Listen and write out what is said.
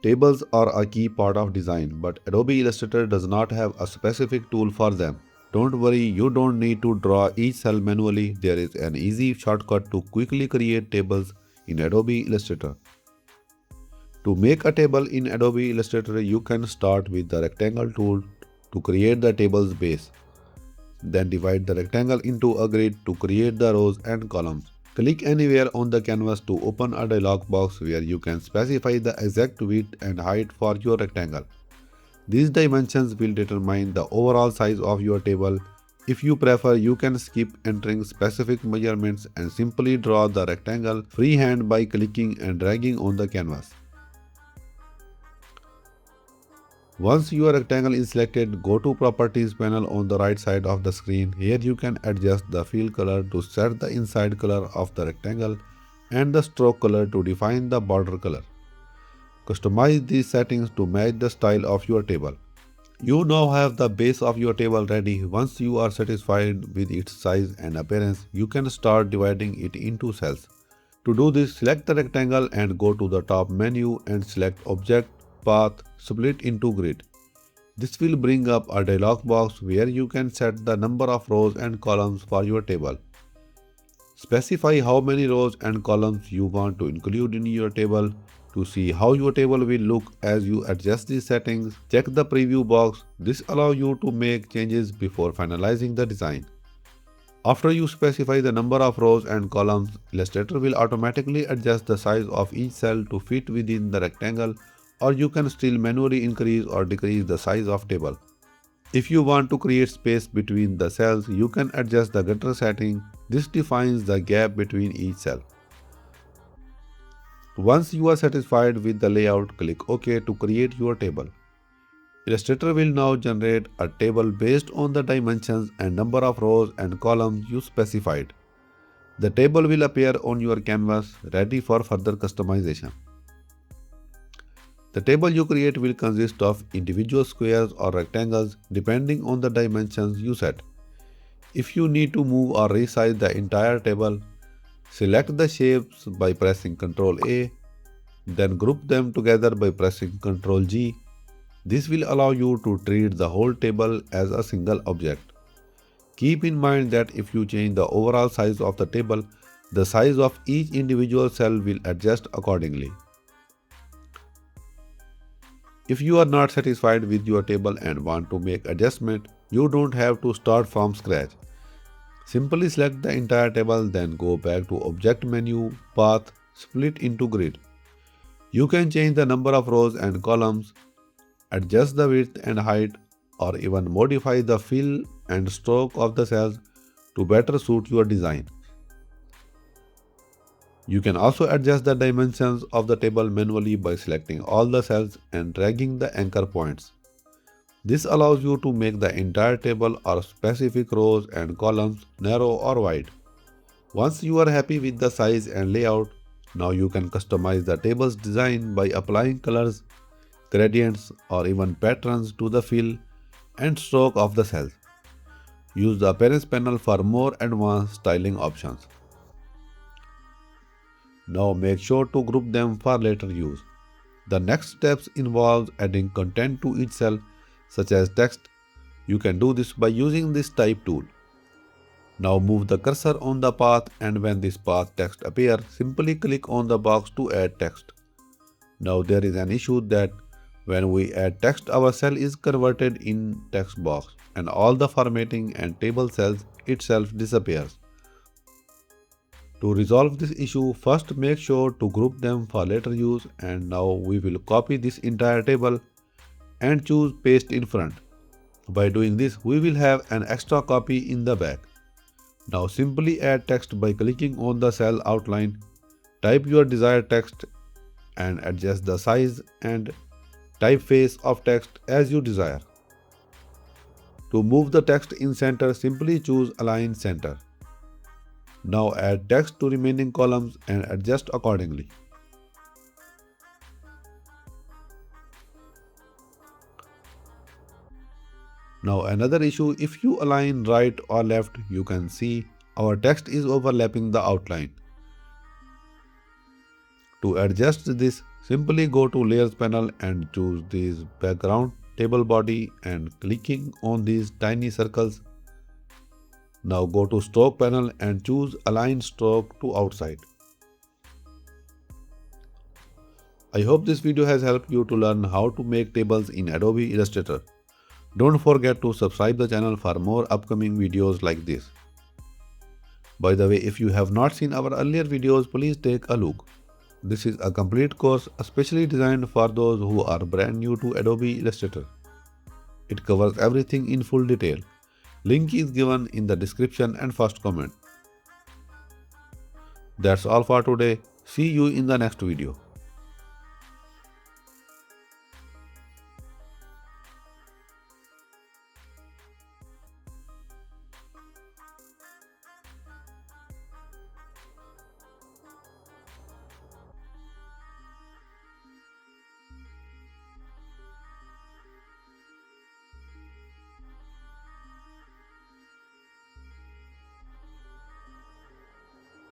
Tables are a key part of design, but Adobe Illustrator does not have a specific tool for them. Don't worry, you don't need to draw each cell manually. There is an easy shortcut to quickly create tables in Adobe Illustrator. To make a table in Adobe Illustrator, you can start with the rectangle tool to create the table's base. Then divide the rectangle into a grid to create the rows and columns. Click anywhere on the canvas to open a dialog box where you can specify the exact width and height for your rectangle. These dimensions will determine the overall size of your table. If you prefer, you can skip entering specific measurements and simply draw the rectangle freehand by clicking and dragging on the canvas. Once your rectangle is selected, go to Properties panel on the right side of the screen. Here you can adjust the fill color to set the inside color of the rectangle and the stroke color to define the border color. Customize these settings to match the style of your table. You now have the base of your table ready. Once you are satisfied with its size and appearance, you can start dividing it into cells. To do this, select the rectangle and go to the top menu and select Object, Path, Split into Grid. This will bring up a dialog box where you can set the number of rows and columns for your table. Specify how many rows and columns you want to include in your table. To see how your table will look as you adjust these settings, check the preview box. This allows you to make changes before finalizing the design. After you specify the number of rows and columns, Illustrator will automatically adjust the size of each cell to fit within the rectangle, or you can still manually increase or decrease the size of table. If you want to create space between the cells, you can adjust the gutter setting. This defines the gap between each cell. Once you are satisfied with the layout, click OK to create your table. Illustrator will now generate a table based on the dimensions and number of rows and columns you specified. The table will appear on your canvas, ready for further customization. The table you create will consist of individual squares or rectangles depending on the dimensions you set. If you need to move or resize the entire table, select the shapes by pressing Ctrl A, then group them together by pressing Ctrl G. This will allow you to treat the whole table as a single object. Keep in mind that if you change the overall size of the table, the size of each individual cell will adjust accordingly. If you are not satisfied with your table and want to make adjustment, you don't have to start from scratch. Simply select the entire table, then go back to Object menu, Path, Split into Grid. You can change the number of rows and columns, adjust the width and height, or even modify the fill and stroke of the cells to better suit your design. You can also adjust the dimensions of the table manually by selecting all the cells and dragging the anchor points. This allows you to make the entire table or specific rows and columns narrow or wide. Once you are happy with the size and layout, now you can customize the table's design by applying colors, gradients, or even patterns to the fill and stroke of the cells. Use the Appearance panel for more advanced styling options. Now make sure to group them for later use. The next steps involve adding content to each cell, such as text. You can do this by using this type tool. Now move the cursor on the path, and when this path text appears, simply click on the box to add text. Now there is an issue that when we add text, our cell is converted in text box and all the formatting and table cells itself disappears. To resolve this issue, first make sure to group them for later use, and now we will copy this entire table and choose paste in front. By doing this, we will have an extra copy in the back. Now simply add text by clicking on the cell outline, type your desired text and adjust the size and typeface of text as you desire. To move the text in center, simply choose Align Center. Now add text to remaining columns and adjust accordingly. Now another issue, if you align right or left, you can see our text is overlapping the outline. To adjust this, simply go to Layers panel and choose this background table body and clicking on these tiny circles. Now go to Stroke panel and choose Align Stroke to Outside. I hope this video has helped you to learn how to make tables in Adobe Illustrator. Don't forget to subscribe the channel for more upcoming videos like this. By the way, if you have not seen our earlier videos, please take a look. This is a complete course especially designed for those who are brand new to Adobe Illustrator. It covers everything in full detail. Link is given in the description and first comment. That's all for today. See you in the next video.